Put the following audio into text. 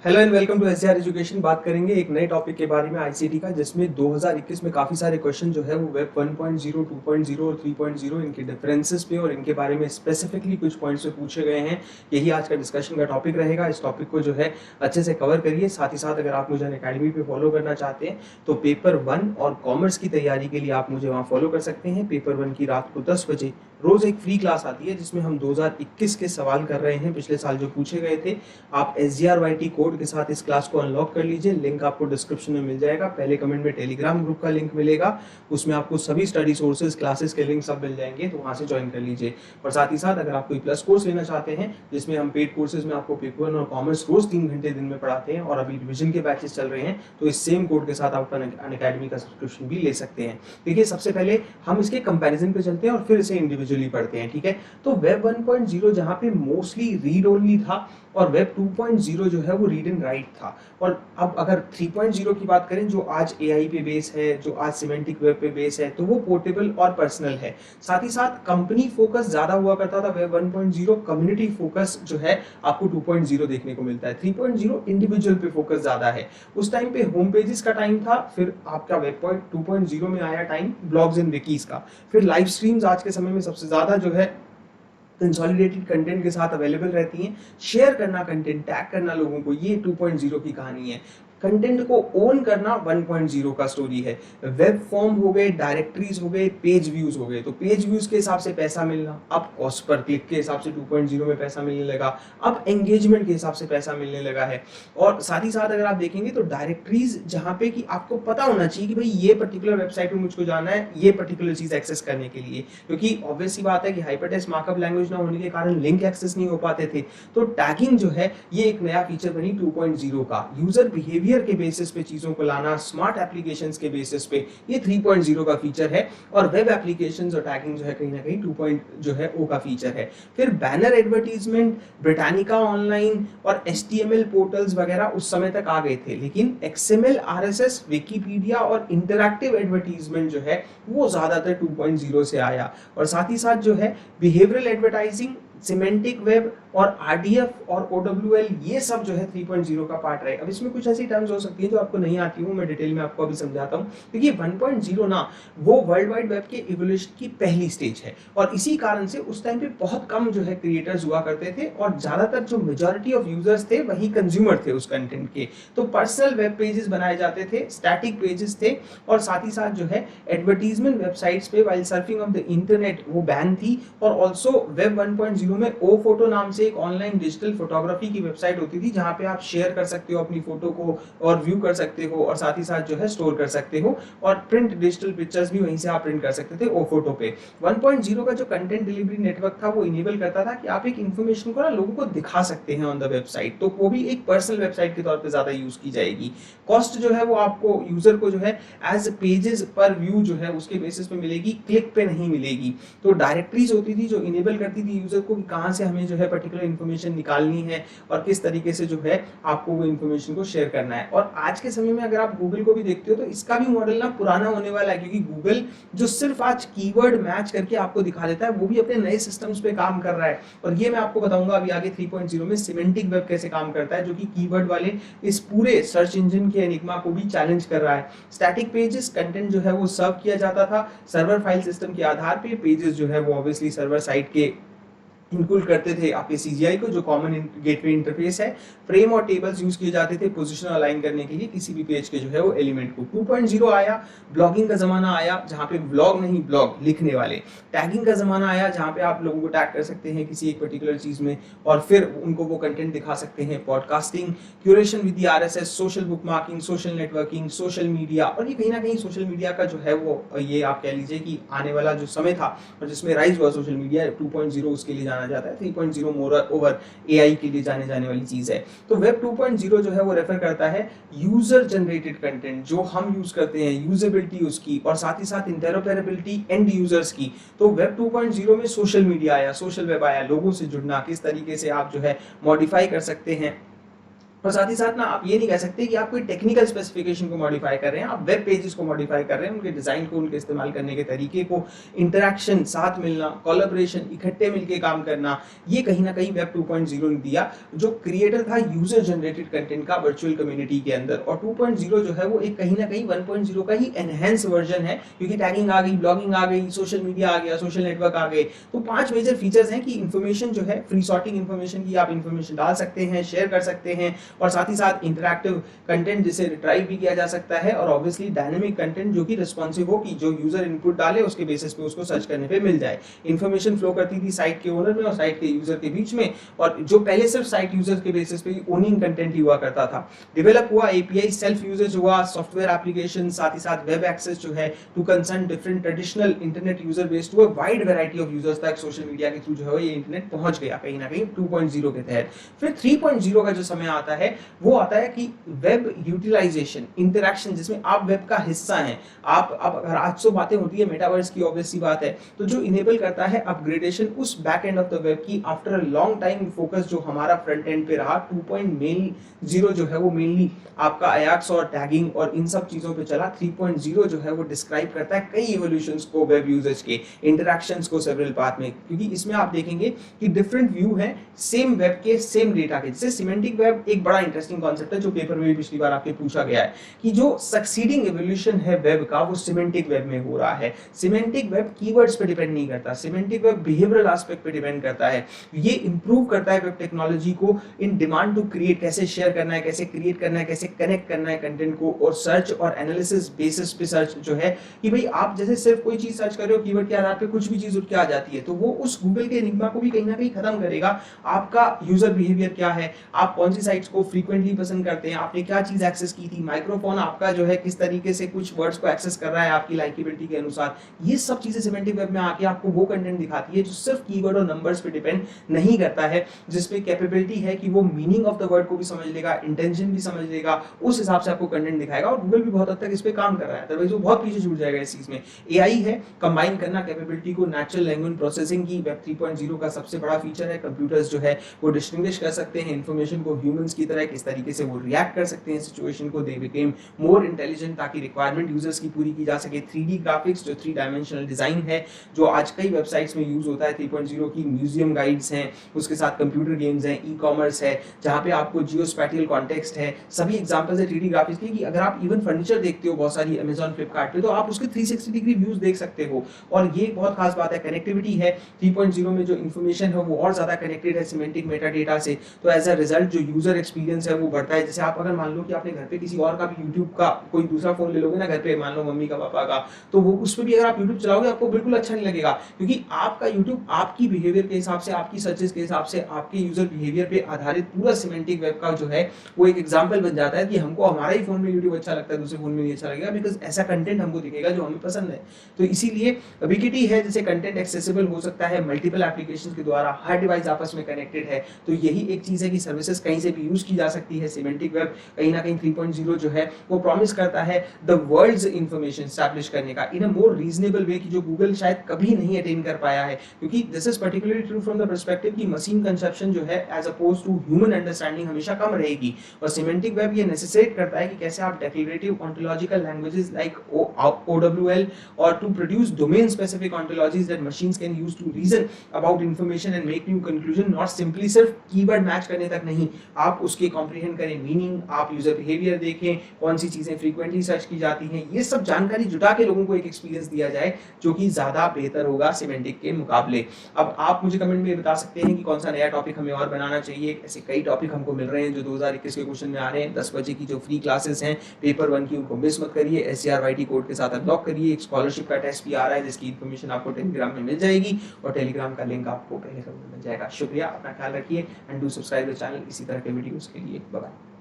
Hello and welcome to SGR education. बात करेंगे एक नए टॉपिक के बारे में आईसीटी का, जिसमें 2021 में काफ़ी सारे क्वेश्चन जो है वो वेब 1.0, 2.0 और 3.0 इनके डिफरेंसेस पे और इनके बारे में स्पेसिफिकली कुछ पॉइंट्स पे पूछे गए हैं। यही आज का डिस्कशन का टॉपिक रहेगा। इस टॉपिक को जो है अच्छे से कवर करिए। साथ ही साथ अगर आप मुझे अकेडमी पे फॉलो करना चाहते हैं तो पेपर 1 और कॉमर्स की तैयारी के लिए आप मुझे वहाँ फॉलो कर सकते हैं। पेपर 1 की रात को 10 बजे रोज एक फ्री क्लास आती है, जिसमें हम 2021 के सवाल कर रहे हैं, पिछले साल जो पूछे गए थे। आप SGRYT कोड के साथ इस क्लास को अनलॉक कर लीजिए। लिंक आपको डिस्क्रिप्शन में मिल जाएगा। पहले कमेंट में टेलीग्राम ग्रुप का लिंक मिलेगा, उसमें आपको सभी स्टडी सोर्सेज क्लासेस के लिंक सब मिल जाएंगे, तो वहां से ज्वाइन कर लीजिए। और साथ ही साथ अगर आप कोई प्लस कोर्स लेना चाहते हैं, जिसमें हम पेड कोर्सेज में आपको पेपर 1 और कॉमर्स रोज 3 घंटे दिन में पढ़ाते हैं और अभी रिविजन के बैचेस चल रहे हैं, तो इस सेम कोड के साथ आप अनअकैडमी का सब्सक्रिप्शन भी ले सकते हैं। देखिए, सबसे पहले हम इसके कंपैरिजन पे चलते हैं और फिर इसे इंडिविजुअली पढ़ते हैं, ठीक है। तो वेब 1.0 जहां पे मोस्टली रीड ओनली था और वेब 2.0 जो है वो रीड एंड राइट था। और अब अगर 3.0 की बात करें, जो आज AI पे बेस है, जो आज सिमेंटिक वेब पे बेस है, तो वो पोर्टेबल और पर्सनल है। साथ ही साथ कंपनी फोकस ज्यादा हुआ करता था वेब 1.0, कम्युनिटी फोकस जो है आपको 2.0 देखने को मिलता है। 3.0 इंडिविजुअल पे फोकस ज्यादा है। उस टाइम पे होम पेजेस का टाइम था, फिर आपका वेब 2.0 में आया टाइम ब्लॉग्स एंड विकीज का, फिर लाइव स्ट्रीम्स आज के समय में सबसे ज्यादा जो है कंसोलिडेटेड कंटेंट के साथ अवेलेबल रहती हैं। शेयर करना कंटेंट, टैग करना लोगों को, ये 2.0 की कहानी है। कंटेंट को ओन करना 1.0 का स्टोरी है। वेब फॉर्म हो गए, डायरेक्टरीज हो गए, पेज व्यूज हो गए, तो पेज व्यूज के हिसाब से पैसा मिलना, अब कॉस्ट पर क्लिक के हिसाब से 2.0 में पैसा मिलने लगा, अब एंगेजमेंट के हिसाब से पैसा मिलने लगा है। और साथ ही साथ अगर आप देखेंगे तो डायरेक्टरीज जहां पे कि आपको पता होना चाहिए कि भाई ये पर्टिकुलर वेबसाइट पे मुझको जाना है ये पर्टिकुलर चीज एक्सेस करने के लिए, क्योंकि ऑब्वियस सी बात है कि हाइपरटेक्स्ट मार्कअप लैंग्वेज ना होने के कारण लिंक एक्सेस नहीं हो पाते थे। तो टैगिंग जो है ये एक नया फीचर बनी 2.0 का। यूजर बिहेवियर के बेसिस पे चीजों को लाना, स्मार्ट एप्लीकेशंस के बेसिस पे, ये 3.0 का फीचर है। और वेब एप्लीकेशंस और टैगिंग जो है कहीं ना कहीं 2.0 का फीचर है। फिर बैनर एडवर्टीजमेंट, ब्रिटानिका ऑनलाइन और HTML पोर्टल्स वगैरह उस समय तक आ गए थे, लेकिन XML, RSS, विकीपीडिया और इंटरैक्टिव एडवर्टीजमेंट जो है वो ज्यादातर 2.0 से आया। और साथ ही साथ जो है बिहेवियरल एडवर्टाइजिंग, सिमेंटिक वेब और RDF और OWL, ये सब जो है 3.0 का पार्ट रहे। अब इसमें कुछ ऐसी टर्म्स हो सकती है जो आपको नहीं आती हूँ, मैं डिटेल में आपको अभी समझाता हूँ। देखिए 1.0 ना वो वर्ल्ड वाइड वेब के इवोल्यूशन की पहली स्टेज है, और इसी कारण से उस टाइम पे बहुत कम जो है क्रिएटर्स हुआ करते थे, और ज्यादातर जो मेजॉरिटी ऑफ यूजर्स थे वही कंज्यूमर थे उस कंटेंट के। तो पर्सनल वेब पेजेस बनाए जाते थे, स्टैटिक पेजेस थे, और साथ ही साथ जो है एडवर्टीजमेंट वेबसाइट्स पे while surfing of the internet वो बैन थी। और ऑल्सो वेब 1.0 में ओ फोटो नाम से एक ऑनलाइन डिजिटल फोटोग्राफी की वेबसाइट होती थी, जहां पे आप शेयर कर सकते हो अपनी फोटो को और व्यू कर सकते हो, और साथ ही साथ जो है स्टोर कर सकते हो, और प्रिंट डिजिटल पिक्चर्स भी वहीं से आप प्रिंट कर सकते थे ओ फोटो पे। 1.0 का जो कंटेंट डिलीवरी नेटवर्क था वो इनेबल करता था कि आप एक इन्फॉर्मेशन को ना लोगों को दिखा सकते हैं ऑन द वेबसाइट, तो वो भी एक पर्सनल वेबसाइट के तौर पे ज्यादा यूज की जाएगी। कॉस्ट जो है वो आपको यूजर को जो है एज पेजेस पर व्यू जो है उसके बेसिस पे मिलेगी, क्लिक पे नहीं मिलेगी। तो डायरेक्टरीज होती थी जो इनेबल करती थी यूजर को कि कहां से हमें जो है पर्टिकुलर इन्फॉर्मेशन निकालनी है और किस तरीके से जो है आपको वो इन्फॉर्मेशन को शेयर करना है। और आज के समय में अगर आप गूगल को भी देखते हो तो इसका भी मॉडल ना पुराना होने वाला है, क्योंकि गूगल जो सिर्फ आज कीवर्ड मैच करके आपको दिखा देता है, वो भी अपने नए सिस्टम्स पे काम कर रहा है। और ये मैं आपको बताऊंगा अभी आगे 3.0 में सिमेंटिक वेब कैसे काम करता है, जो कि कीवर्ड वाले इस पूरे सर्च इंजन के एनिग्मा को भी चैलेंज कर रहा है। स्टैटिक पेजेस कंटेंट जो है वो सर्व किया जाता था सर्वर फाइल सिस्टम के आधार पे। पेजेस जो है वो ऑब्वियसली सर्वर साइड के इंक्लूड करते थे आपके CGI को, जो कॉमन गेटवे इंटरफेस है। फ्रेम और टेबल्स यूज किए जाते थे पोजीशन अलाइन करने के लिए किसी भी पेज के जो है वो एलिमेंट को। 2.0 आया, ब्लॉगिंग का जमाना आया, जहां पे ब्लॉग नहीं ब्लॉग लिखने वाले। टैगिंग का जमाना आया, जहां पे आप लोगों को टैग कर सकते हैं किसी एक पर्टिकुलर चीज में और फिर उनको वो कंटेंट दिखा सकते हैं। Podcasting, curation with the RSS, social bookmarking, social networking, social media. और ये कहीं ना कहीं सोशल मीडिया का जो है वो ये आप कह लीजिए कि आने वाला जो समय था और जिसमें राइज हुआ सोशल मीडिया, 2.0 उसके लिए जाना जाता है। 3.0 मोर ओवर AI के लिए जाने जाने वाली चीज है। तो वेब 2.0 जो है वो रेफर करता है यूजर जनरेटेड कंटेंट जो हम यूज करते हैं, यूजेबिलिटी उसकी, और साथ ही साथ इंटरऑपरेबिलिटी एंड यूजर्स की। तो वेब 2.0 में सोशल मीडिया आया, सोशल वेब आया, लोगों से जुड़ना, किस तरीके से आप जो है मॉडिफाई कर सकते हैं और साथ ही साथ ना आप ये नहीं कह सकते कि आप कोई टेक्निकल स्पेसिफिकेशन को मॉडिफाई कर रहे हैं, आप वेब पेजेस को मॉडिफाई कर रहे हैं, उनके डिजाइन को, उनके इस्तेमाल करने के तरीके को, इंटरैक्शन, साथ मिलना, कोलैबोरेशन, इकट्ठे मिलके काम करना, ये कहीं ना कहीं वेब 2.0 ने दिया, जो क्रिएटर था यूजर जनरेटेड कंटेंट का वर्चुअल कम्युनिटी के अंदर। और 2.0 जो है वो एक कहीं ना कहीं 1.0 का ही एनहेंस वर्जन है, क्योंकि टैगिंग आ गई, ब्लॉगिंग आ गई, सोशल मीडिया आ गया, सोशल नेटवर्क आ गए। तो 5 मेजर फीचर्स हैं कि इंफॉर्मेशन जो है, फ्री सॉर्टिंग इंफॉर्मेशन की, आप इंफॉर्मेशन डाल सकते हैं, शेयर कर सकते हैं, और साथ ही साथ इंटरैक्टिव कंटेंट जिसे रिट्राइव भी किया जा सकता है, और ऑब्वियसली डायनेमिक कंटेंट जो कि रिस्पॉन्सिव हो, कि जो यूजर इनपुट डाले उसके बेसिस पे उसको सर्च करने पे मिल जाए। इंफॉर्मेशन फ्लो करती थी साइट के ओनर में और साइट के यूजर के बीच में, और जो पहले सिर्फ साइट यूजर के बेसिस पे ओनिंग कंटेंट ही हुआ करता था। डेवलप हुआ एपीआई, सेल्फ यूजेज हुआ, सॉफ्टवेयर एप्लीकेशन, साथ ही साथ वेब एक्सेस जो है to concern different traditional internet user base to a wide variety of users तक सोशल मीडिया के थ्रू जो है ये इंटरनेट पहुंच गया कहीं ना कहीं 2.0 के तहत। फिर 3.0 का जो समय आता है वो आता है कि वेब यूटिलाइजेशन, इंटरैक्शन, जिसमें आप वेब का हिस्सा हैं। आप अब अगर आज तो बातें होती है मेटावर्स की, ऑब्वियस सी बात है, तो जो इनेबल करता है अपग्रेडेशन उस back end of the web की, after a long time focus जो हमारा फ्रंट एंड पे रहा, 2.0 जो है वो मेनली आपका अयाक्स और टैगिंग और इन सब चीजों पे चला। 3.0 जो है वो डिस्क्राइब करता है कई इवोल्यूशंस को वेब यूजर्स के, इंटरैक्शंस को सेवरल पाथ में, क्योंकि इसमें आप देखेंगे कि डिफरेंट व्यू है सेम वेब के, सेम डेटा के। जैसे सिमेंटिक वेब एक बड़ा इंटरेस्टिंग कॉन्सेप्ट है जो पेपर में भी पिछली बार आपके पूछा गया है, कि जो सक्सीडिंग इवोल्यूशन है वेब का वो सिमेंटिक वेब में हो रहा है। सिमेंटिक वेब कीवर्ड्स पे डिपेंड नहीं करता, सिमेंटिक वेब बिहेवियरल एस्पेक्ट पे डिपेंड करता है। ये इंप्रूव करता है वेब टेक्नोलॉजी को इन डिमांड टू क्रिएट, कैसे शेयर करना है, कैसे क्रिएट करना है, कैसे कनेक्ट करना है कंटेंट को, और सर्च और एनालिसिस बेसिस पे सर्च जो है, कि भाई आप जैसे सिर्फ कोई चीज सर्च कर रहे हो कीवर्ड के आधार पे, कुछ भी चीज उठ के आ जाती है, तो वो उस गूगल के एनिग्मा को भी कहीं ना कहीं खत्म करेगा। आपका यूजर बिहेवियर क्या है, आप कौन सी साइट्स को फ्रीक्वेंटली पसंद करते हैं, आपने क्या चीज एक्सेस की थी, माइक्रोफोन आपका जो है किस तरीके से कुछ वर्ड्स को एक्सेस कर रहा है आपकी लाइकेबिलिटी के अनुसार, ये सब चीजें सिमेंटिक वेब में आके आपको वो कंटेंट दिखाती है जो सिर्फ कीवर्ड और नंबर्स पे डिपेंड नहीं करता है, जिसपे कैपेबिलिटी है कि वो मीनिंग ऑफ द वर्ड को भी समझ लेगा, इंटेंशन भी समझ लेगा, उस हिसाब से आपको कंटेंट दिखाएगा। और गूगल भी बहुत हद तक इस पे काम कर रहा है, अदरवाइज वो बहुत पीछे छूट जाएगा इस चीज में। एआई है, कंबाइन करना कैपेबिलिटी को, नेचुरल लैंग्वेज प्रोसेसिंग की वेब 3.0 का सबसे बड़ा फीचर है। कंप्यूटर्स जो है वो डिस्टिंग्विश कर सकते हैं इंफॉर्मेशन को ह्यूमंस की तरह, किस तरीके से वो रिएक्ट कर सकते हैं सिचुएशन को, दे बिकेम मोर इंटेलिजेंट, ताकि रिक्वायरमेंट यूजर्स की पूरी की जा सके। 3D ग्राफिक्स जो 3 डायमेंशनल डिजाइन है, जो आज कई वेबसाइट्स में यूज होता है 3.0 की, म्यूजियम गाइड्स हैं, उसके साथ कंप्यूटर गेम्स हैं, ई कॉमर्स है, जहाँ पे आपको जियो स्पैटियल कॉन्टेक्स्ट है, सभी एग्जांपल्स है 3D ग्राफिक्स के, कि अगर आप इवन फर्नीचर देखते हो बहुत सारी अमेजॉन फ्लिपकार्ट पे, तो आप उसके 360 डिग्री व्यूज देख सकते हो। और ये बहुत खास बात है, कनेक्टिविटी है 3.0 में, जो इन्फॉर्मेशन है वो और ज्यादा कनेक्टेड है सिमेंटिक मेटा डेटा से, तो एज अ रिजल्ट जो यूजर एक्सपीरियंस है वो बढ़ता है। जैसे आप अगर मान लो कि आपने घर पे किसी और का भी यूट्यूब का कोई दूसरा फोन ले लोगे ना घर पे, मान लो मम्मी का, पापा का, तो वो उस पर भी अगर आप यूट्यूब चलाओगे आपको बिल्कुल अच्छा नहीं लगेगा, क्योंकि आपका यूट्यूब आपकी बिहेवियर के हिसाब से, आपकी सर्चेस के हिसाब से, आपके यूजर बिहेवियर पे आधारित पूरा सिमेंटिक वेब का जो है वो एक एग्जांपल बन जाता है, कि हमको हमारा ही फोन में यूट्यूब अच्छा लगता है, दूसरे फोन में नहीं अच्छा लगेगा, बिकॉज ऐसा कंटेंट हमको दिखेगा जो हमें पसंद है। तो इसीलिए विकिटी है, जैसे कंटेंट एक्सेसिबल हो सकता है मल्टीपल एप्लीकेशंस के द्वारा, हर डिवाइस आपस में कनेक्टेड है, तो यही एक चीज है कि सर्विसेज कहीं से भी यूज की जा सकती है। सिमेंटिक वेब कहीं ना कहीं 3.0 जो है वो प्रॉमिस करता है द वर्ल्ड्स इंफॉर्मेशन एस्टैब्लिश करने का इन अ मोर रीजनेबल वे, कि जो गूगल शायद कभी नहीं अटेन कर पाया है, क्योंकि this is particularly true from the perspective कि मशीन कंसेप्शन जो है as oppose to human understanding हमेशा कम रहेगी। और सिमेंटिक वेब ये नेसेसिटेट करता है कि कैसे आप declarative ontological languages like OWL और to produce domain specific ontologies that machines can use to reason about information and make new conclusion, not simply सिर्फ कीवर्ड मैच करने तक नहीं, आप उसके कॉम्प्रिहेंड करें मीनिंग, आप यूजर बिहेवियर देखें, कौन सी चीजें फ्रीक्वेंटली सर्च की जाती हैं, ये सब जानकारी जुटा के लोगों को एक एक्सपीरियंस दिया जाए जो कि ज्यादा बेहतर होगा सिमेंटिक के मुकाबले। अब आप मुझे कमेंट में बता सकते हैं कि कौन सा नया टॉपिक हमें और बनाना चाहिए। ऐसे कई टॉपिक हमको मिल रहे हैं जो 2021 के क्वेश्चन में आ रहे हैं। 10 बजे की जो फ्री क्लासेस हैं पेपर 1 की, उनको मिस मत करिए। SCRYT कोड के साथ अनलॉक करिए। एक स्कॉलरशिप का टेस्ट भी आ रहा है जिसकी इन्फॉर्मेशन आपको टेलीग्राम में मिल जाएगी और टेलीग्राम का लिंक आपको पहले खबर मिल जाएगा। शुक्रिया, अपना ख्याल रखिए and do subscribe the channel इसी तरह के वीडियोस के लिए। Bye bye.